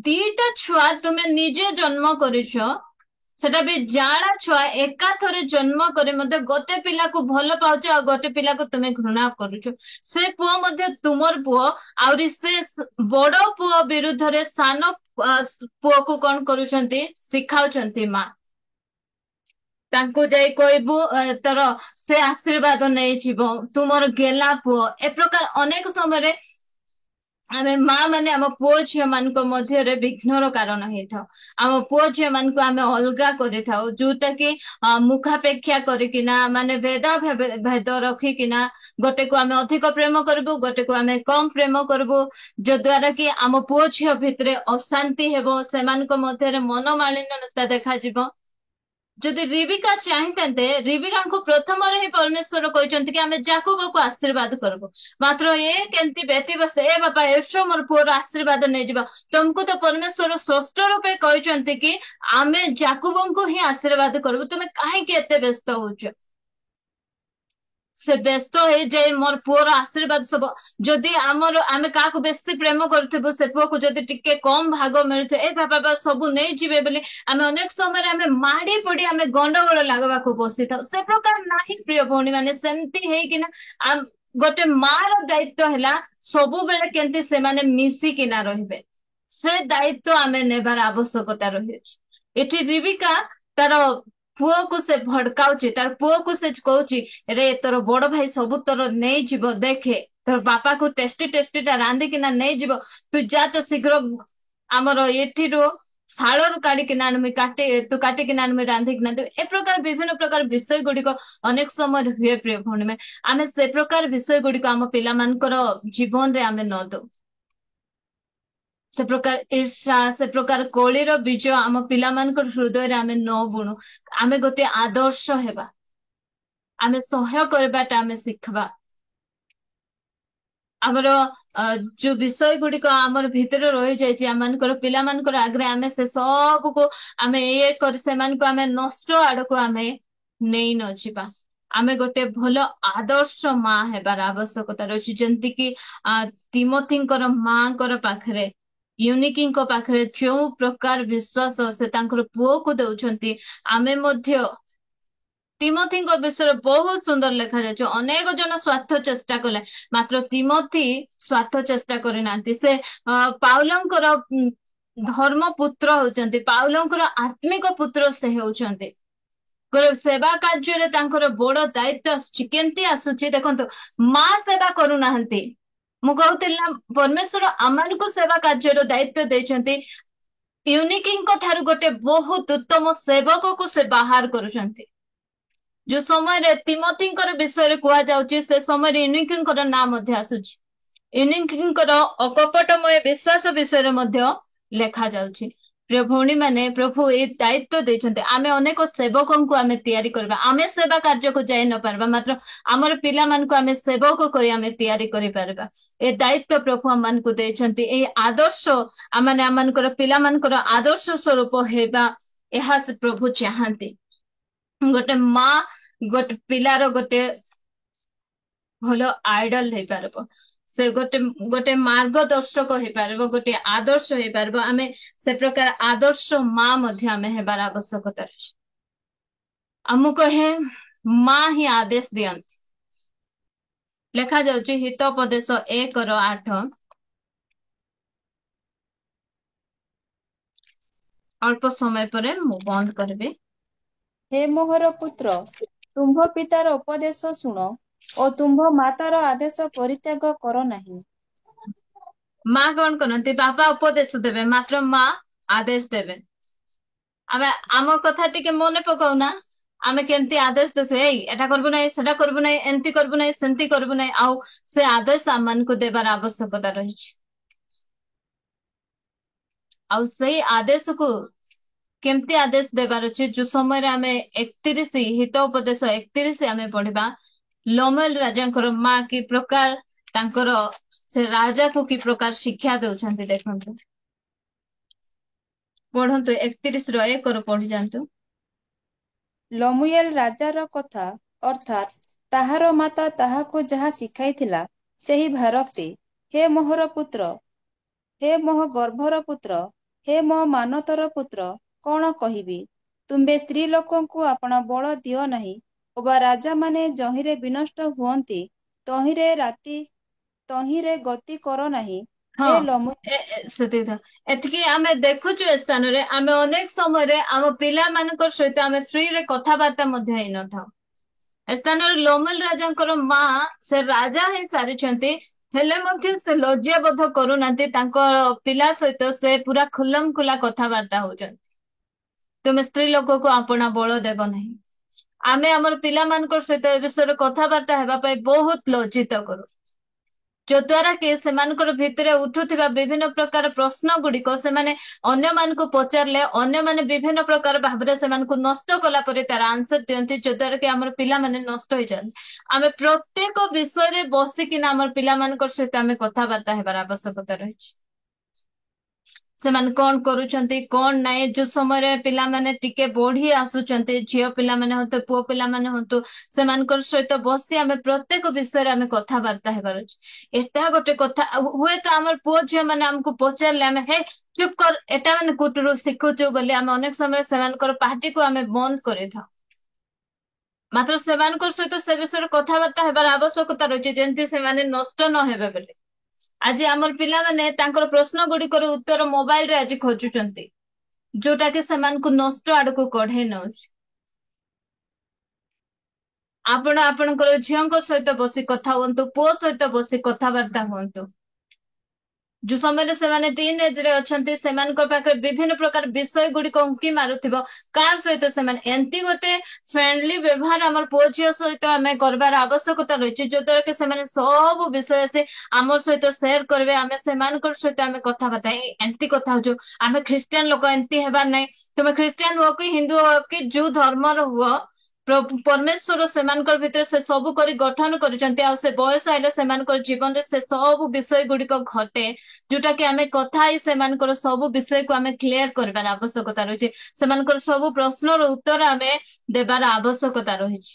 ଦିଟା ଛୁଆ ତୁମେ ନିଜେ ଜନ୍ମ କରିଛ ସେଟା ବି ଜାଣା ଛୁଆ ଏକାଥରେ ଜନ୍ମ କରି ମଧ୍ୟ ଗୋଟେ ପିଲାକୁ ଭଲ ପାଉଛ ଆଉ ଗୋଟେ ପିଲାକୁ ତୁମେ ଘୃଣା କରୁଛ। ସେ ପୁଅ ମଧ୍ୟ ତୁମର ପୁଅ ଆହୁରି ସେ ବଡ ପୁଅ ବିରୁଦ୍ଧରେ ସାନ ପୁଅକୁ କଣ କରୁଛନ୍ତି ଶିଖାଉଛନ୍ତି ମା। ତାଙ୍କୁ ଯାଇ କହିବୁ ତୋର ସେ ଆଶୀର୍ବାଦ ନେଇଯିବ ତୁମର ଗେଲା ପୁଅ ଏ ପ୍ରକାର ଅନେକ ସମୟରେ ଆମେ ମା ମାନେ ଆମ ପୁଅ ଝିଅ ମାନଙ୍କ ମଧ୍ୟରେ ବିଘ୍ନର କାରଣ ହେଇଥାଉ। ଆମ ପୁଅ ଝିଅ ମାନଙ୍କୁ ଆମେ ଅଲଗା କରିଥାଉ ଯୋଉଟା କି ମୁଖାପେକ୍ଷା କରିକିନା ମାନେ ଭେଦ ରଖିକିନା ଗୋଟେକୁ ଆମେ ଅଧିକ ପ୍ରେମ କରିବୁ ଗୋଟେକୁ ଆମେ କମ ପ୍ରେମ କରିବୁ ଯଦ୍ୱାରା କି ଆମ ପୁଅ ଝିଅ ଭିତରେ ଅଶାନ୍ତି ହେବ ସେମାନଙ୍କ ମଧ୍ୟରେ ମନମାଳିନ୍ୟତା ଦେଖାଯିବ। ଯଦି ରିବିକା ଚାହିଁଥାନ୍ତେ ରିବିକାଙ୍କୁ ପ୍ରଥମରେ ହିଁ ପରମେଶ୍ୱର କହିଛନ୍ତି କି ଆମେ ଜାକୁବକୁ ଆଶୀର୍ବାଦ କରିବୁ ମାତ୍ର ଏ କେମିତି ବ୍ୟତିବସ ଏ ବାପା ଏଶୋ ମୋର ପୁଅର ଆଶୀର୍ବାଦ ନେଇଯିବ। ତମକୁ ତ ପରମେଶ୍ୱର ସ୍ପଷ୍ଟ ରୂପେ କହିଛନ୍ତି କି ଆମେ ଜାକୁବଙ୍କୁ ହିଁ ଆଶୀର୍ବାଦ କରିବୁ ତୁମେ କାହିଁକି ଏତେ ବ୍ୟସ୍ତ ହଉଛ। ସେ ବ୍ୟସ୍ତ ହେଇଯାଏ ମୋର ପୁଅର ଆଶୀର୍ବାଦ ସବୁ ଯଦି ଆମେ କାହାକୁ ବେଶୀ ପ୍ରେମ କରୁଥିବୁ ସେ ପୁଅକୁ ଯଦି ଟିକେ କମ ଭାଗ ମିଳୁଥିବ ଏ ବାବା ସବୁ ନେଇଯିବେ ବୋଲି ଆମେ ଅନେକ ସମୟରେ ଆମେ ମାଡି ପଡି ଆମେ ଗଣ୍ଡଗୋଳ ଲାଗବାକୁ ବସିଥାଉ। ସେ ପ୍ରକାର ନାହିଁ ପ୍ରିୟ ଭଉଣୀ ମାନେ ସେମିତି ହେଇକିନା ଗୋଟେ ମାର ଦାୟିତ୍ୱ ହେଲା ସବୁବେଳେ କେମିତି ସେମାନେ ମିଶିକିନା ରହିବେ ସେ ଦାୟିତ୍ୱ ଆମେ ନେବାର ଆବଶ୍ୟକତା ରହିଅଛି। ଏଠି ରିବିକା ତାର ପୁଅକୁ ସେ ଭଡକାଉଛି ତାର ପୁଅକୁ ସେ କହୁଛି ରେ ତୋର ବଡ ଭାଇ ସବୁ ତୋର ନେଇଯିବ ଦେଖେ ତୋର ବାପାକୁ ଟେଷ୍ଟିଟା ରାନ୍ଧିକିନା ନେଇଯିବ ତୁ ଯା ତ ଶୀଘ୍ର ଆମର ଏଠିରୁ ଶାଳରୁ କାଢିକିନା ଆଣିମି ତୁ କାଟିକିନା ଆଣିମି ରାନ୍ଧିକିନା ଦେବି ଏ ପ୍ରକାର ବିଭିନ୍ନ ପ୍ରକାର ବିଷୟ ଗୁଡିକ ଅନେକ ସମୟରେ ହୁଏ ପ୍ରିୟ ଭଉଣୀ ଆମେ ସେ ପ୍ରକାର ବିଷୟ ଗୁଡିକ ଆମ ପିଲାମାନଙ୍କର ଜୀବନରେ ଆମେ ନ ଦଉ। ସେ ପ୍ରକାର ଈର୍ଷା ସେ ପ୍ରକାର କଳିର ବୀଜ ଆମ ପିଲାମାନଙ୍କର ହୃଦୟରେ ଆମେ ନ ବୁଣୁ ଆମେ ଗୋଟେ ଆଦର୍ଶ ହେବା ଆମେ ସହ୍ୟ କରିବାଟା ଆମେ ଶିଖବା। ଆମର ଯୋଉ ବିଷୟ ଗୁଡିକ ଆମର ଭିତରେ ରହିଯାଇଛି ଆମମାନଙ୍କର ପିଲାମାନଙ୍କର ଆଗରେ ଆମେ ସେ ସବୁକୁ ଆମେ ଇଏ କରି ସେମାନଙ୍କୁ ଆମେ ନଷ୍ଟ ଆଡକୁ ଆମେ ନେଇ ନ ଯିବା। ଆମେ ଗୋଟେ ଭଲ ଆଦର୍ଶ ମା ହେବାର ଆବଶ୍ୟକତା ରହିଛି ଯେମିତି କି ତିମୋଥୀଙ୍କର ମାଙ୍କର ପାଖରେ ୟୁନିକିଙ୍କ ପାଖରେ ଯୋଉ ପ୍ରକାର ବିଶ୍ୱାସ ସେ ତାଙ୍କର ପୁଅକୁ ଦଉଛନ୍ତି ଆମେ ମଧ୍ୟ ତିମୋଥୀଙ୍କ ବିଷୟରେ ବହୁତ ସୁନ୍ଦର ଲେଖାଯାଇଛି ଅନେକ ଜଣ ସ୍ୱାର୍ଥ ଚେଷ୍ଟା କଲେ ମାତ୍ର ତିମୋଥୀ ସ୍ୱାର୍ଥ ଚେଷ୍ଟା କରିନାହାନ୍ତି ସେ ପାଉଲଙ୍କର ଧର୍ମ ପୁତ୍ର ହଉଛନ୍ତି ପାଉଲଙ୍କର ଆତ୍ମିକ ପୁତ୍ର ସେ ହେଉଛନ୍ତି। ସେବା କାର୍ଯ୍ୟରେ ତାଙ୍କର ବଡ ଦାୟିତ୍ୱ ଆସୁଛି କେମିତି ଆସୁଛି ଦେଖନ୍ତୁ ମା ସେବା କରୁନାହାନ୍ତି ମୁଁ କହୁଥିଲି ନା ପରମେଶ୍ୱର ଆମମାନଙ୍କୁ ସେବା କାର୍ଯ୍ୟର ଦାୟିତ୍ୱ ଦେଇଛନ୍ତି ୟୁନିକିଙ୍କ ଠାରୁ ଗୋଟେ ବହୁତ ଉତ୍ତମ ସେବକକୁ ସେ ବାହାର କରୁଛନ୍ତି। ଯୋଉ ସମୟରେ ତିମୋଥୀଙ୍କର ବିଷୟରେ କୁହାଯାଉଛି ସେ ସମୟରେ ୟୁନିକିଙ୍କର ନାଁ ମଧ୍ୟ ଆସୁଛି ୟୁନିକିଙ୍କର ଅକପଟମୟ ବିଶ୍ୱାସ ବିଷୟରେ ମଧ୍ୟ ଲେଖାଯାଉଛି। ପ୍ରିୟ ଭଉଣୀ ମାନେ ପ୍ରଭୁ ଏଇ ଦାୟିତ୍ୱ ଦେଇଛନ୍ତି ଆମେ ଅନେକ ସେବକଙ୍କୁ ଆମେ ତିଆରି କରିବା ଆମେ ସେବା କାର୍ଯ୍ୟକୁ ଯାଇ ନ ପାରିବା ମାତ୍ର ଆମର ପିଲାମାନଙ୍କୁ ଆମେ ସେବକ କରି ଆମେ ତିଆରି କରିପାରିବା ଏ ଦାୟିତ୍ୱ ପ୍ରଭୁ ଆମମାନଙ୍କୁ ଦେଇଛନ୍ତି ଏଇ ଆଦର୍ଶ ଆମମାନଙ୍କର ପିଲାମାନଙ୍କର ଆଦର୍ଶ ସ୍ୱରୂପ ହେବା ଏହା ସେ ପ୍ରଭୁ ଚାହାନ୍ତି। ଗୋଟେ ମା ଗୋଟେ ପିଲାର ଗୋଟେ ଭଲ ଆଇଡଲ ହେଇପାରିବ ସେ ଗୋଟେ ମାର୍ଗଦର୍ଶକ ହେଇପାରିବ ଗୋଟେ ଆଦର୍ଶ ହେଇପାରିବ ଆମେ ସେ ପ୍ରକାର ଆଦର୍ଶ ମା ମଧ୍ୟ ଆମେ ହେବାର ଆବଶ୍ୟକତା ରହିଛି। ଆମକୁ କହେ ମା ହିଁ ଆଦେଶ ଦିଅନ୍ତି। ଲେଖା ଯାଉଛି ହିତୋପଦେଶ 1:8। ଅଳ୍ପ ସମୟ ପରେ ମୁଁ ବନ୍ଦ କରିବି। ହେ ମୋହର ପୁତ୍ର, ତୁମ୍ଭ ପିତାର ଉପଦେଶ ଶୁଣ ଓ ତୁମ୍ଭ ମାତାର ଆଦେଶ ପରିତ୍ୟାଗ କର ନାହିଁ। ମା କଣ କରନ୍ତି? ବାପା ଉପଦେଶ ଦେବେ, ମାତ୍ର ମା ଆଦେଶ ଦେବେ। ଆମେ ଆମ କଥା ଟିକେ ମନେ ପକାଉନା, ଆମେ କେମିତି ଆଦେଶ ଦଉଛୁ, ଏଇ ଏଟା କରିବୁ ନାହିଁ, ସେଟା କରିବୁ ନାହିଁ, ଏମିତି କରିବୁ ନାହିଁ, ସେମିତି କରିବୁ ନାହିଁ। ଆଉ ସେ ଆଦେଶ ଆମମାନଙ୍କୁ ଦେବାର ଆବଶ୍ୟକତା ରହିଛି। ଆଉ ସେଇ ଆଦେଶକୁ କେମିତି ଆଦେଶ ଦେବାର ଅଛି? ଯୋଉ ସମୟରେ ଆମେ 31 ହିତ ଉପଦେଶ 31 ଆମେ ପଢିବା, ଲୋମେଲ ରାଜାଙ୍କର ମା କି ପ୍ରକାର ତାଙ୍କର ସେ ରାଜାକୁ କି ପ୍ରକାର ଶିକ୍ଷା ଦଉଛନ୍ତି ଦେଖନ୍ତୁ। ପଢନ୍ତୁ 31:1 ପଢି ଯାଆନ୍ତୁ। ଲମୁଏଲ ରାଜାର କଥା ଅର୍ଥାତ୍ ତାହାର ମାତା ତାହାକୁ ଯାହା ଶିଖାଇଥିଲା ସେହି ଭାରକ୍ତି। ହେ ମୋହର ପୁତ୍ର, ହେ ମୋହ ଗର୍ଭର ପୁତ୍ର, ହେ ମୋ ମାନତର ପୁତ୍ର, କଣ କହିବି? ତୁମ୍ଭେ ସ୍ତ୍ରୀ ଲୋକଙ୍କୁ ଆପଣା ବଳ ଦିଅ ନାହିଁ, ଅବା ରାଜାମାନେ ଯହିଁରେ ବିନଷ୍ଟ ହୁଅନ୍ତି ତହିଁରେ ଗତି କର ନାହିଁ। ହଁ, ହେ ଲମୁ ସେତିକି ଥାଉ। ଏତିକି ଆମେ ଦେଖୁଛୁ ଏ ସ୍ଥାନରେ, ଆମେ ଅନେକ ସମୟରେ ଆମ ପିଲାମାନଙ୍କ ସହିତ ଆମେ ଫ୍ରିରେ କଥାବାର୍ତ୍ତା ମଧ୍ୟ ହେଇନଥାଉ। ଏ ସ୍ଥାନରେ ଲୋମେଲ ରାଜାଙ୍କର ମା, ସେ ରାଜା ହେଇ ସାରିଛନ୍ତି, ହେଲେ ମଧ୍ୟ ସେ ଲଜ୍ଜାବୋଧ କରୁନାହାନ୍ତି। ତାଙ୍କ ପିଲା ସହିତ ସେ ପୁରା ଖୁଲମ ଖୁଲା କଥାବାର୍ତ୍ତା ହଉଛନ୍ତି। ତୁମେ ସ୍ତ୍ରୀ ଲୋକକୁ ଆପଣା ବଳ ଦେବ ନାହିଁ। ଆମେ ଆମର ପିଲାମାନଙ୍କ ସହିତ ଏ ବିଷୟରେ କଥାବାର୍ତ୍ତା ହେବା ପାଇଁ ବହୁତ ଲଜ୍ଜିତ କରୁ, ଯଦ୍ୱାରା କି ସେମାନଙ୍କର ଭିତରେ ଉଠୁଥିବା ବିଭିନ୍ନ ପ୍ରକାର ପ୍ରଶ୍ନ ଗୁଡିକ ସେମାନେ ଅନ୍ୟମାନଙ୍କୁ ପଚାରିଲେ ଅନ୍ୟମାନେ ବିଭିନ୍ନ ପ୍ରକାର ଭାବରେ ସେମାନଙ୍କୁ ନଷ୍ଟ କଲା ପରେ ତାର ଆନ୍ସର ଦିଅନ୍ତି, ଯଦ୍ୱାରା କି ଆମର ପିଲାମାନେ ନଷ୍ଟ ହେଇଯାନ୍ତି। ଆମେ ପ୍ରତ୍ୟେକ ବିଷୟରେ ବସିକିନା ଆମର ପିଲାମାନଙ୍କ ସହିତ ଆମେ କଥାବାର୍ତ୍ତା ହେବାର ଆବଶ୍ୟକତା ରହିଛି। ସେମାନେ କଣ କରୁଛନ୍ତି, କଣ ନାହିଁ। ଯୋଉ ସମୟରେ ପିଲାମାନେ ଟିକେ ବଢି ଆସୁଛନ୍ତି, ଝିଅ ପିଲାମାନେ ହୁଅନ୍ତୁ, ପୁଅ ପିଲାମାନେ ହୁଅନ୍ତୁ, ସେମାନଙ୍କର ସହିତ ବସି ଆମେ ପ୍ରତ୍ୟେକ ବିଷୟରେ ଆମେ କଥାବାର୍ତ୍ତା ହେବାର ଅଛି। ଏଟା ଗୋଟେ କଥା, ହୁଏତ ଆମର ପୁଅ ଝିଅ ମାନେ ଆମକୁ ପଚାରିଲେ ଆମେ ହେ ଚୁପ୍ କର, ଏଟା ମାନେ କୁଟୁରୁ ଶିଖୁଛୁ ବୋଲି ଆମେ ଅନେକ ସମୟରେ ସେମାନଙ୍କର ପାଟିକୁ ଆମେ ବନ୍ଦ କରିଥାଉ। ମାତ୍ର ସେମାନଙ୍କ ସହିତ ସେ ବିଷୟରେ କଥାବାର୍ତ୍ତା ହେବାର ଆବଶ୍ୟକତା ରହିଛି, ଯେମିତି ସେମାନେ ନଷ୍ଟ ନ ହେବେ ବୋଲି। ଆଜି ଆମର ପିଲାମାନେ ତାଙ୍କର ପ୍ରଶ୍ନ ଗୁଡିକର ଉତ୍ତର ମୋବାଇଲରେ ଆଜି ଖୋଜୁଛନ୍ତି, ଯୋଉଟା କି ସେମାନଙ୍କୁ ନଷ୍ଟ ଆଡକୁ କଢେଇ ନଉଛି। ଆପଣ ଆପଣଙ୍କର ଝିଅଙ୍କ ସହିତ ବସି କଥା ହୁଅନ୍ତୁ, ପୁଅ ସହିତ ବସି କଥାବାର୍ତ୍ତା ହୁଅନ୍ତୁ। ଯୋଉ ସମୟରେ ସେମାନେ ଟିନ୍ ଏଜରେ ଅଛନ୍ତି, ସେମାନଙ୍କ ପାଖରେ ବିଭିନ୍ନ ପ୍ରକାର ବିଷୟ ଗୁଡିକ ଉଙ୍କି ମାରୁଥିବ, କାହା ସହିତ ସେମାନେ ଏମିତି ଗୋଟେ ଫ୍ରେଣ୍ଡଲି ବ୍ୟବହାର ଆମର ପୁଅ ଝିଅ ସହିତ ଆମେ କରିବାର ଆବଶ୍ୟକତା ରହିଛି, ଯୋଦ୍ୱାରା କି ସେମାନେ ସବୁ ବିଷୟ ଆସି ଆମ ସହିତ ସେୟାର କରିବେ। ଆମେ ସେମାନଙ୍କ ସହିତ ଆମେ କଥାବାର୍ତ୍ତା ଏମିତି କଥା ହଉଛୁ, ଆମେ ଖ୍ରୀଷ୍ଟିଆନ ଲୋକ ଏମିତି ହେବାର ନାହିଁ। ତୁମେ ଖ୍ରୀଷ୍ଟିଆନ ହୁଅ କି ହିନ୍ଦୁ ହୁଅ କି ଯୋଉ ଧର୍ମର ହୁଅ, ପରମେଶ୍ୱର ସେମାନଙ୍କର ଭିତରେ ସେ ସବୁ କରି ଗଠନ କରିଛନ୍ତି। ଆଉ ସେ ବୟସ ହେଲେ ସେମାନଙ୍କର ଜୀବନରେ ସେ ସବୁ ବିଷୟ ଗୁଡିକ ଘଟେ, ଯୋଉଟା କି ଆମେ କଥା ହେଇ ସେମାନଙ୍କର ସବୁ ବିଷୟକୁ ଆମେ କ୍ଲିୟର କରିବାର ଆବଶ୍ୟକତା ରହିଛି। ସେମାନଙ୍କର ସବୁ ପ୍ରଶ୍ନର ଉତ୍ତର ଆମେ ଦେବାର ଆବଶ୍ୟକତା ରହିଛି।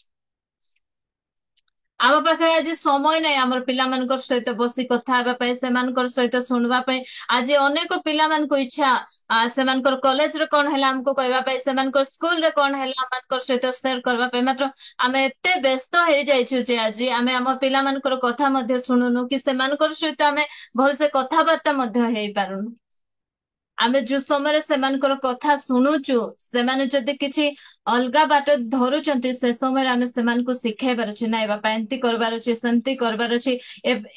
ଆମ ପାଖରେ ଆଜି ସମୟ ନାହିଁ ଆମର ପିଲାମାନଙ୍କ ସହିତ ବସି କଥା ହେବା ପାଇଁ, ସେମାନଙ୍କର ସହିତ ଶୁଣିବା ପାଇଁ। ଆଜି ଅନେକ ପିଲାମାନଙ୍କୁ ଇଚ୍ଛା ସେମାନଙ୍କର କଲେଜରେ କଣ ହେଲା ଆମକୁ କହିବା ପାଇଁ, ସେମାନଙ୍କର ସ୍କୁଲରେ କଣ ହେଲା ଆମମାନଙ୍କ ସହିତ ସେୟାର କରିବା ପାଇଁ। ମାତ୍ର ଆମେ ଏତେ ବ୍ୟସ୍ତ ହେଇଯାଇଛୁ ଯେ ଆଜି ଆମେ ଆମ ପିଲାମାନଙ୍କର କଥା ମଧ୍ୟ ଶୁଣୁନୁ, କି ସେମାନଙ୍କର ସହିତ ଆମେ ଭଲସେ କଥାବାର୍ତ୍ତା ମଧ୍ୟ ହେଇପାରୁନୁ। ଆମେ ଯୋଉ ସମୟରେ ସେମାନଙ୍କର କଥା ଶୁଣୁଛୁ, ସେମାନେ ଯଦି କିଛି ଅଲଗା ବାଟ ଧରୁଛନ୍ତି, ସେ ସମୟରେ ଆମେ ସେମାନଙ୍କୁ ଶିଖେଇବାର ଅଛି, ନାଇଁ ବାପା ଏମିତି କରିବାର ଅଛି, ସେମିତି କରିବାର ଅଛି,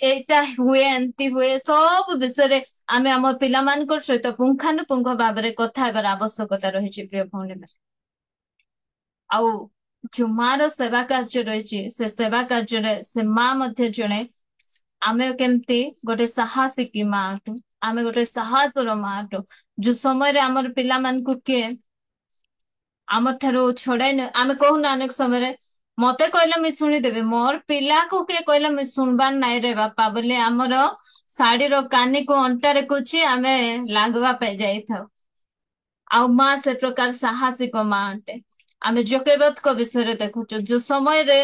ଏଇଟା ହୁଏ, ଏମିତି ହୁଏ। ସବୁ ବିଷୟରେ ଆମେ ଆମ ପିଲାମାନଙ୍କ ସହିତ ପୁଙ୍ଖାନୁପୁଙ୍ଖ ଭାବରେ କଥା ହେବାର ଆବଶ୍ୟକତା ରହିଛି ପ୍ରିୟ ଭଉଣୀମାନେ। ଆଉ ଯୋଉ ମାର ସେବା କାର୍ଯ୍ୟ ରହିଛି, ସେ ସେବା କାର୍ଯ୍ୟରେ ସେ ମା ମଧ୍ୟ ଜଣେ, ଆମେ କେମିତି ଗୋଟେ ସାହସିକୀ ମା ଅଟୁ, ଆମେ ଗୋଟେ ସାହସର ମା ଅଟୁ। ଯୋଉ ସମୟରେ ଆମର ପିଲାମାନଙ୍କୁ କିଏ ଆମ ଠାରୁ ଛଡାଇ ଆମେ କହୁନା ଅନେକ ସମୟରେ ମତେ କହିଲେ ମୁଇଁ ଶୁଣିଦେବି, ମୋର ପିଲାକୁ କିଏ କହିଲେ ମୁଇଁ ଶୁଣବାର ନାଇଁ ରେ ବାପା ବୋଲି ଆମର ଶାଢୀର କାନିକୁ ଅଣ୍ଟାରେ କୁଚି ଆମେ ଲାଗବା ପାଇଁ ଯାଇଥାଉ। ଆଉ ମା ସେ ପ୍ରକାର ସାହସିକ ମା ଅଟେ। ଆମେ ଯୋକେବତଙ୍କ ବିଷୟରେ ଦେଖୁଛୁ, ଯୋଉ ସମୟରେ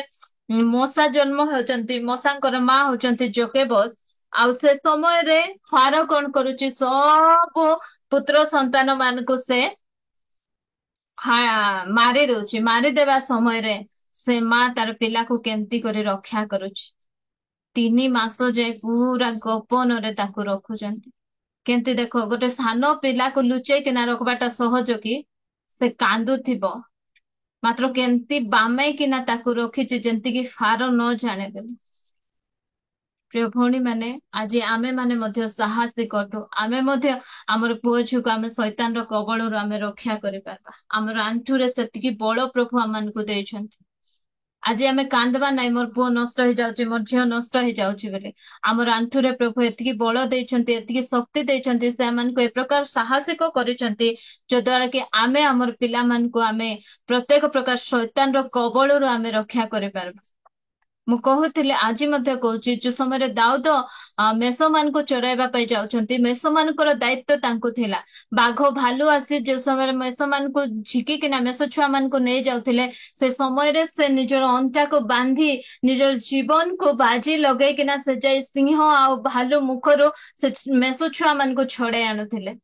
ମଶା ଜନ୍ମ ହେଉଛନ୍ତି, ମଶାଙ୍କର ମା ହଉଛନ୍ତି ଯୋକେବତ। ଆଉ ସେ ସମୟରେ ଫାର କଣ କରୁଛି, ସବୁ ପୁତ୍ର ସନ୍ତାନ ମାନଙ୍କୁ ସେ ମାରି ଦଉଛି। ମାରିଦେବା ସମୟରେ ସେ ମା ତାର ପିଲାକୁ କେମିତି କରି ରକ୍ଷା କରୁଛି। 3 ମାସ ଯାଏ ପୁରା ଗୋପନରେ ତାକୁ ରଖୁଛନ୍ତି। କେମିତି ଦେଖ, ଗୋଟେ ସାନ ପିଲାକୁ ଲୁଚେଇକିନା ରଖବାଟା ସହଜ କି? ସେ କାନ୍ଦୁଥିବ, ମାତ୍ର କେମିତି ବାମେଇକିନା ତାକୁ ରଖିଛି ଯେମିତିକି ଫାର ନ ଜାଣେ ବୋଲି। ପ୍ରିୟ ଭଉଣୀ ମାନେ, ଆଜି ଆମେ ମାନେ ମଧ୍ୟ ସାହସୀ କଟୁ। ଆମେ ମଧ୍ୟ ଆମର ପୁଅ ଝିଅକୁ ଆମେ ଶୈତାନର କବଳରୁ ଆମେ ରକ୍ଷା କରିପାରିବା। ଆମର ଆଣ୍ଠୁରେ ସେତିକି ବଳ ପ୍ରଭୁ ଆମମାନଙ୍କୁ ଦେଇଛନ୍ତି। ଆଜି ଆମେ କାନ୍ଦବା ନାହିଁ ମୋର ପୁଅ ନଷ୍ଟ ହେଇଯାଉଛି, ମୋର ଝିଅ ନଷ୍ଟ ହେଇଯାଉଛି ବୋଲି। ଆମର ଆଣ୍ଠୁରେ ପ୍ରଭୁ ଏତିକି ବଳ ଦେଇଛନ୍ତି, ଏତିକି ଶକ୍ତି ଦେଇଛନ୍ତି, ସେମାନଙ୍କୁ ଏ ପ୍ରକାର ସାହସିକ କରିଛନ୍ତି, ଯଦ୍ୱାରା କି ଆମେ ଆମର ପିଲାମାନଙ୍କୁ ଆମେ ପ୍ରତ୍ୟେକ ପ୍ରକାର ଶୈତାନର କବଳରୁ ଆମେ ରକ୍ଷା କରିପାରିବା। ମୁଁ କହୁଥିଲି, ଆଜି ମଧ୍ୟ କହୁଛି, ଯୋଉ ସମୟରେ ଦାଉଦ ମେଷ ମାନଙ୍କୁ ଚରାଇବା ପାଇଁ ଯାଉଛନ୍ତି, ମେଷ ମାନଙ୍କର ଦାୟିତ୍ୱ ତାଙ୍କୁ ଥିଲା। ବାଘ ଭାଲୁ ଆସି ଯୋଉ ସମୟରେ ମେଷ ମାନଙ୍କୁ ଝିକିକିନା ମେଷ ଛୁଆ ମାନଙ୍କୁ ନେଇ ଯାଉଥିଲେ, ସେ ସମୟରେ ସେ ନିଜର ଅଣ୍ଟାକୁ ବାନ୍ଧି ନିଜର ଜୀବନକୁ ବାଜି ଲଗେଇକିନା ସେ ଯାଇ ସିଂହ ଆଉ ଭାଲୁ ମୁଖରୁ ସେ ମେଷ ଛୁଆ ମାନଙ୍କୁ ଛଡେଇ ଆଣୁଥିଲେ।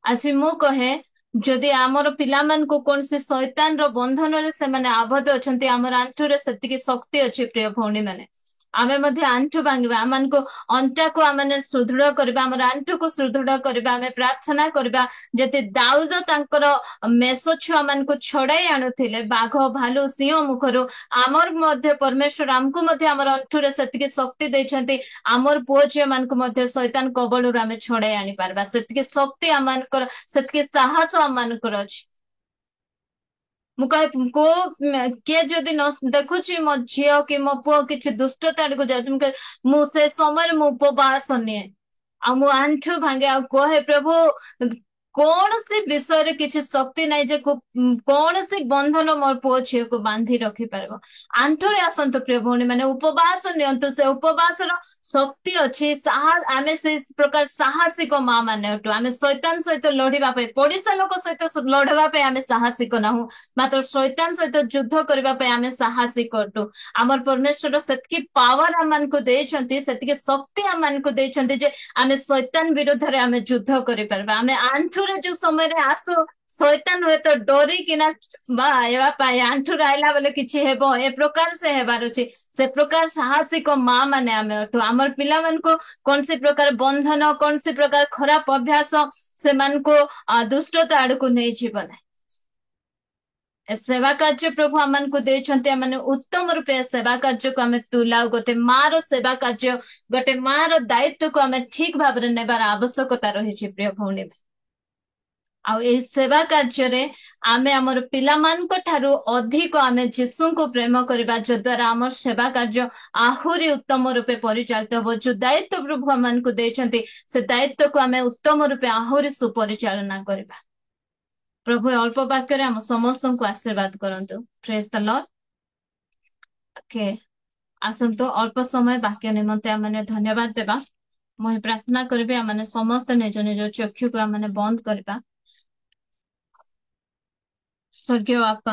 ଆଜି ମୁଁ କହେ, ଯଦି ଆମର ପିଲାମାନଙ୍କୁ କୌଣସି ଶୈତାନର ବନ୍ଧନରେ ସେମାନେ ଆବଦ୍ଧ ଅଛନ୍ତି, ଆମର ଆଣ୍ଠୁରେ ସେତିକି ଶକ୍ତି ଅଛି ପ୍ରିୟ ଭଉଣୀ ମାନେ। ଆମେ ମଧ୍ୟ ଆଣ୍ଠୁ ଭାଙ୍ଗିବା, ଆମମାନଙ୍କୁ ଅଣ୍ଟାକୁ ଆମେ ସୁଦୃଢ କରିବା, ଆମର ଆଣ୍ଠୁକୁ ସୁଦୃଢ କରିବା, ଆମେ ପ୍ରାର୍ଥନା କରିବା। ଯଦି ଦାଉଦ ତାଙ୍କର ମେଷ ଛୁଆ ମାନଙ୍କୁ ଛଡାଇ ଆଣୁଥିଲେ ବାଘ ଭାଲୁ ସିଂହ ମୁଖରୁ, ଆମର ମଧ୍ୟ ପରମେଶ୍ୱର ଆମକୁ ମଧ୍ୟ ଆମର ଅଣ୍ଠୁରେ ସେତିକି ଶକ୍ତି ଦେଇଛନ୍ତି। ଆମର ପୁଅ ଝିଅ ମାନଙ୍କୁ ମଧ୍ୟ ଶୈତାନ କବଳରୁ ଆମେ ଛଡାଇ ଆଣିପାରିବା। ସେତିକି ଶକ୍ତି ଆମମାନଙ୍କର, ସେତିକି ସାହସ ଆମମାନଙ୍କର ଅଛି। ମୁଁ କହେ, କିଏ ଯଦି ନ ଦେଖୁଛି ମୋ ଝିଅ କି ମୋ ପୁଅ କିଛି ଦୁଷ୍ଟତା ଆଡକୁ ଯାଉଛି, ମୁଁ ସେ ସମୟରେ ମୁଁ ଉପବାସ ନିଏ, ଆଉ ମୁଁ ଆଣ୍ଠୁ ଭାଙ୍ଗେ, ଆଉ କହେ, ପ୍ରଭୁ କୌଣସି ବିଷୟରେ କିଛି ଶକ୍ତି ନାହିଁ ଯେ କୌଣସି ବନ୍ଧନ ମୋର ପୁଅ ଝିଅକୁ ବାନ୍ଧି ରଖିପାରିବ। ଆଣ୍ଠୁରେ ଆସନ୍ତୁ ପ୍ରିୟ ଭଉଣୀ ମାନେ, ଉପବାସ ନିଅନ୍ତୁ। ସେ ଉପବାସର ଶକ୍ତି ଅଛି। ଆମେ ସେଇ ପ୍ରକାର ସାହସିକ ମା ମାନେ ଅଟୁ। ଆମେ ଶୈତାନ ସହିତ ଲଢିବା ପାଇଁ, ପଡିଶା ଲୋକ ସହିତ ଲଢିବା ପାଇଁ ଆମେ ସାହସିକ ନାହୁଁ, ମାତ୍ର ଶୈତାନ ସହିତ ଯୁଦ୍ଧ କରିବା ପାଇଁ ଆମେ ସାହସିକ ଅଟୁ। ଆମର ପରମେଶ୍ୱର ସେତିକି ପାୱାର ଆମମାନଙ୍କୁ ଦେଇଛନ୍ତି, ସେତିକି ଶକ୍ତି ଆମମାନଙ୍କୁ ଦେଇଛନ୍ତି ଯେ ଆମେ ଶୈତାନ ବିରୁଦ୍ଧରେ ଆମେ ଯୁଦ୍ଧ କରିପାରିବା। ଆମେ ଆଣ୍ଠୁରେ ଯୋଉ ସମୟରେ ଆସୁ, ଶୈତାନ ହୁଏତ ଡରିକିନା ବା ଏ ବାପା ଏ ଆଣ୍ଠୁରେ ଆଇଲା ବୋଲେ କିଛି ହେବ, ଏ ପ୍ରକାର ସେ ହେବାର ଅଛି। ସେ ପ୍ରକାର ସାହସିକ ମା ମାନେ ଆମେ ଅଟୁ। ଆମର ପିଲାମାନଙ୍କୁ କୌଣସି ପ୍ରକାର ବନ୍ଧନ, କୌଣସି ପ୍ରକାର ଖରାପ ଅଭ୍ୟାସ ସେମାନଙ୍କୁ ଦୁଷ୍ଟତା ଆଡକୁ ନେଇଯିବ ନାହିଁ। ସେବା କାର୍ଯ୍ୟ ପ୍ରଭୁ ଆମମାନଙ୍କୁ ଦେଇଛନ୍ତି, ଆମେ ଉତ୍ତମ ରୂପେ ସେବା କାର୍ଯ୍ୟକୁ ଆମେ ତୁଲାଉ। ଗୋଟେ ମାର ସେବା କାର୍ଯ୍ୟ, ଗୋଟେ ମାର ଦାୟିତ୍ୱକୁ ଆମେ ଠିକ ଭାବରେ ନେବାର ଆବଶ୍ୟକତା ରହିଛି ପ୍ରିୟ ଭଉଣୀ। ଆଉ ଏହି ସେବା କାର୍ଯ୍ୟରେ ଆମେ ଆମର ପିଲାମାନଙ୍କ ଠାରୁ ଅଧିକ ଆମେ ଯୀଶୁଙ୍କୁ ପ୍ରେମ କରିବା, ଯଦ୍ୱାରା ଆମର ସେବା କାର୍ଯ୍ୟ ଆହୁରି ଉତ୍ତମ ରୂପେ ପରିଚାଳିତ ହବ। ଯୋଉ ଦାୟିତ୍ୱ ପ୍ରଭୁ ଆମମାନଙ୍କୁ ଦେଇଛନ୍ତି, ସେ ଦାୟିତ୍ୱକୁ ଆମେ ଉତ୍ତମ ରୂପେ ଆହୁରି ସୁପରିଚାଳନା କରିବା। ପ୍ରଭୁ ଅଳ୍ପ ବାକ୍ୟରେ ଆମ ସମସ୍ତଙ୍କୁ ଆଶୀର୍ବାଦ କରନ୍ତୁ। ପ୍ରେଜ୍ ଦ ଲର୍ଡ। ଓକେ, ଆସନ୍ତୁ ଅଳ୍ପ ସମୟ ବାକ୍ୟ ନିମନ୍ତେ ଆମେ ଧନ୍ୟବାଦ ଦେବା। ମୁଁ ପ୍ରାର୍ଥନା କରିବି, ଆମେ ସମସ୍ତେ ନିଜ ନିଜ ଚକ୍ଷୁକୁ ଆମେ ବନ୍ଦ କରିବା। ସ୍ୱର୍ଗୀୟ ବାପା,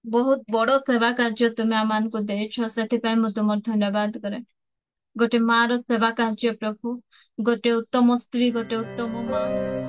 ବହୁତ ବଡ ସେବା କାର୍ଯ୍ୟ ତୁମେ ଆମମାନଙ୍କୁ ଦେଇଛ, ସେଥିପାଇଁ ମୁଁ ତୁମର ଧନ୍ୟବାଦ କରେ। ଗୋଟେ ମାର ସେବା କାର୍ଯ୍ୟ ପ୍ରଭୁ, ଗୋଟେ ଉତ୍ତମ ସ୍ତ୍ରୀ, ଗୋଟେ ଉତ୍ତମ ମା।